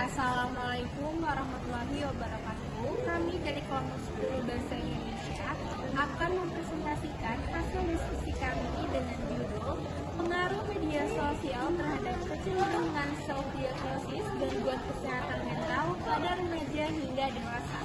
Assalamualaikum warahmatullahi wabarakatuh. Kami dari kelompok 10 Bahasa Indonesia akan mempresentasikan hasil diskusi kami dengan judul Pengaruh Media Sosial Terhadap Kecenderungan Self-Diagnosis Gangguan Kesehatan Mental pada Remaja hingga Dewasa.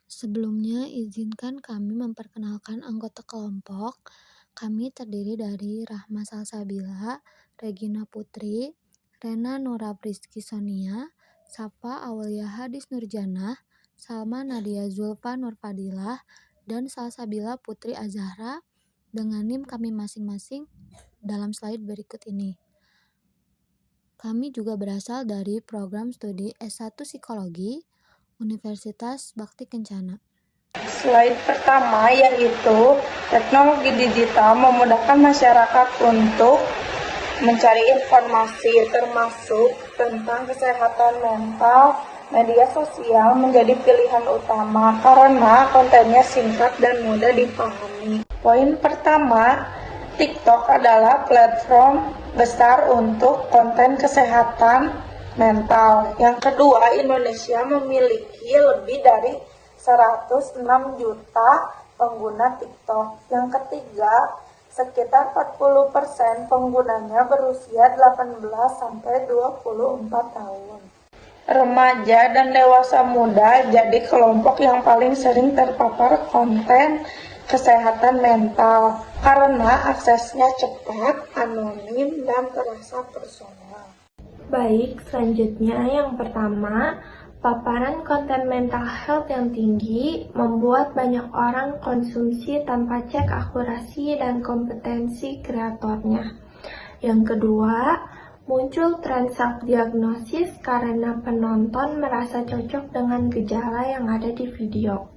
Sebelumnya, izinkan kami memperkenalkan anggota kelompok. Kami terdiri dari Rahma Salsabila, Regina Putri, Rena Nora Priski Sonia, Safa Aulia Hadis Nurjanah, Salma Nadia Zulfa Nurfadilah, dan Salsabila Putri Azahra dengan NIM kami masing-masing dalam slide berikut ini. Kami juga berasal dari program studi S1 Psikologi, Universitas Bakti Kencana. Slide pertama yaitu teknologi digital memudahkan masyarakat untuk mencari informasi termasuk tentang kesehatan mental. Media sosial menjadi pilihan utama karena kontennya singkat dan mudah dipahami. Poin pertama, TikTok adalah platform besar untuk konten kesehatan mental. Yang kedua, Indonesia memiliki lebih dari 106 juta pengguna TikTok. Yang ketiga, sekitar 40% penggunanya berusia 18 sampai 24 tahun. Remaja dan dewasa muda jadi kelompok yang paling sering terpapar konten kesehatan mental karena aksesnya cepat, anonim, dan terasa personal. Baik, selanjutnya yang pertama, paparan konten mental health yang tinggi membuat banyak orang konsumsi tanpa cek akurasi dan kompetensi kreatornya. Yang kedua, muncul tren self-diagnosis karena penonton merasa cocok dengan gejala yang ada di video.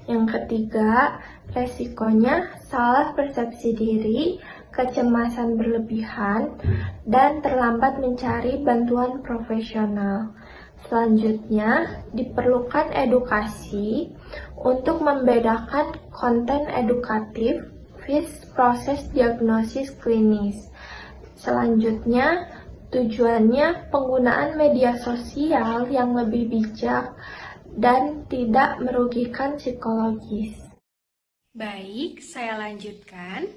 Yang ketiga, resikonya salah persepsi diri, kecemasan berlebihan, dan terlambat mencari bantuan profesional. Selanjutnya, diperlukan edukasi untuk membedakan konten edukatif versus proses diagnosis klinis. Selanjutnya, tujuannya penggunaan media sosial yang lebih bijak dan tidak merugikan psikologis. Baik, saya lanjutkan.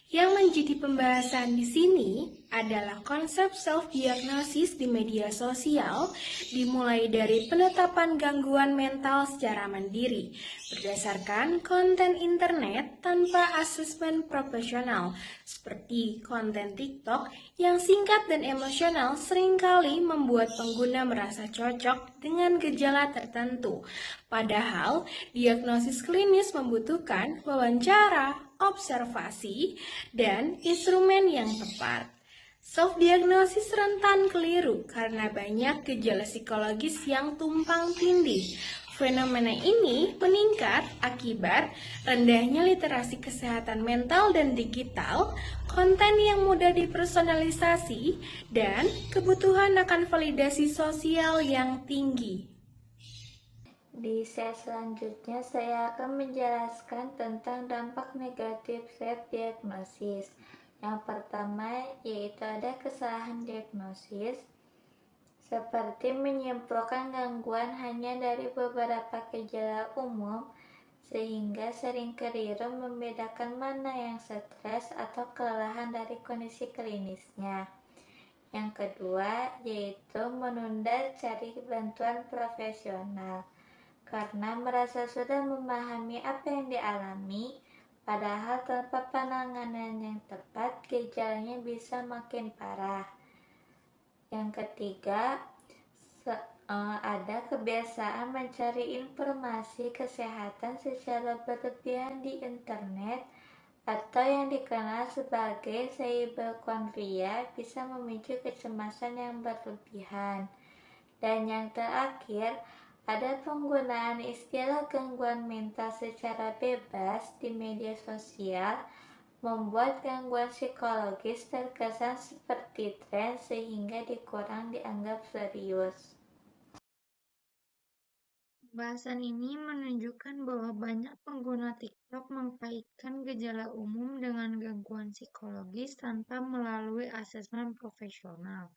Yang menjadi pembahasan di sini adalah konsep self-diagnosis di media sosial, dimulai dari penetapan gangguan mental secara mandiri, berdasarkan konten internet tanpa asesmen profesional, seperti konten TikTok yang singkat dan emosional seringkali membuat pengguna merasa cocok dengan gejala tertentu. Padahal, diagnosis klinis membutuhkan wawancara, observasi, dan instrumen yang tepat. Self-diagnosis rentan keliru karena banyak gejala psikologis yang tumpang tindih. Fenomena ini meningkat akibat rendahnya literasi kesehatan mental dan digital, konten yang mudah dipersonalisasi, dan kebutuhan akan validasi sosial yang tinggi. Di slide selanjutnya saya akan menjelaskan tentang dampak negatif self-diagnosis. Yang pertama yaitu ada kesalahan diagnosis, seperti menyimpulkan gangguan hanya dari beberapa gejala umum, sehingga sering keliru membedakan mana yang stres atau kelelahan dari kondisi klinisnya. Yang kedua yaitu menunda cari bantuan profesional, karena merasa sudah memahami apa yang dialami, padahal tanpa penanganan yang tepat, gejalanya bisa makin parah. Yang ketiga, ada kebiasaan mencari informasi kesehatan secara berlebihan di internet atau yang dikenal sebagai cyberchondria bisa memicu kecemasan yang berlebihan. Dan yang terakhir, ada penggunaan istilah gangguan mental secara bebas di media sosial membuat gangguan psikologis terkesan seperti tren sehingga kurang dianggap serius. Pembahasan ini menunjukkan bahwa banyak pengguna TikTok mengkaitkan gejala umum dengan gangguan psikologis tanpa melalui asesmen profesional.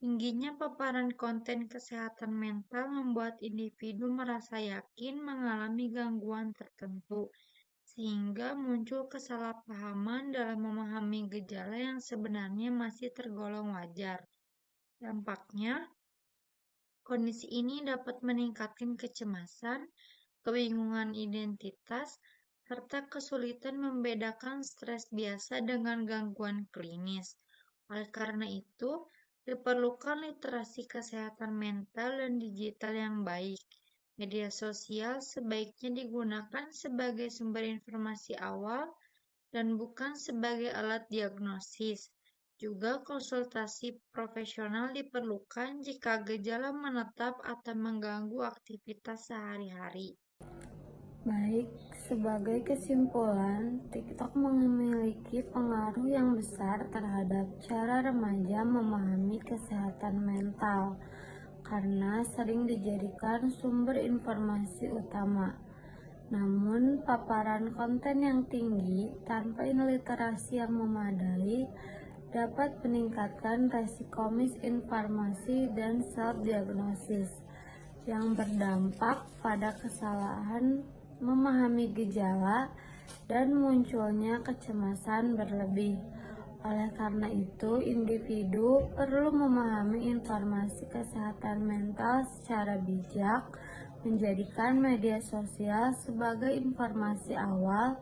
Tingginya paparan konten kesehatan mental membuat individu merasa yakin mengalami gangguan tertentu, sehingga muncul kesalahpahaman dalam memahami gejala yang sebenarnya masih tergolong wajar. Dampaknya, kondisi ini dapat meningkatkan kecemasan, kebingungan identitas, serta kesulitan membedakan stres biasa dengan gangguan klinis. Oleh karena itu, diperlukan literasi kesehatan mental dan digital yang baik. Media sosial sebaiknya digunakan sebagai sumber informasi awal dan bukan sebagai alat diagnosis. Juga konsultasi profesional diperlukan jika gejala menetap atau mengganggu aktivitas sehari-hari. Baik, sebagai kesimpulan, TikTok memiliki pengaruh yang besar terhadap cara remaja memahami kesehatan mental karena sering dijadikan sumber informasi utama. Namun, paparan konten yang tinggi tanpa literasi yang memadai dapat meningkatkan resiko misinformasi dan self-diagnosis yang berdampak pada kesalahan memahami gejala dan munculnya kecemasan berlebih. Oleh karena itu, individu perlu memahami informasi kesehatan mental secara bijak, menjadikan media sosial sebagai informasi awal,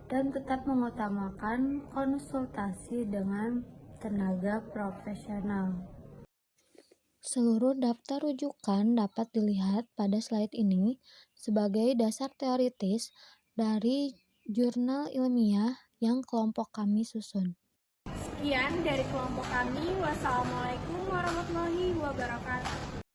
dan tetap mengutamakan konsultasi dengan tenaga profesional. Seluruh daftar rujukan dapat dilihat pada slide ini sebagai dasar teoritis dari jurnal ilmiah yang kelompok kami susun. Sekian dari kelompok kami. Wassalamualaikum warahmatullahi wabarakatuh.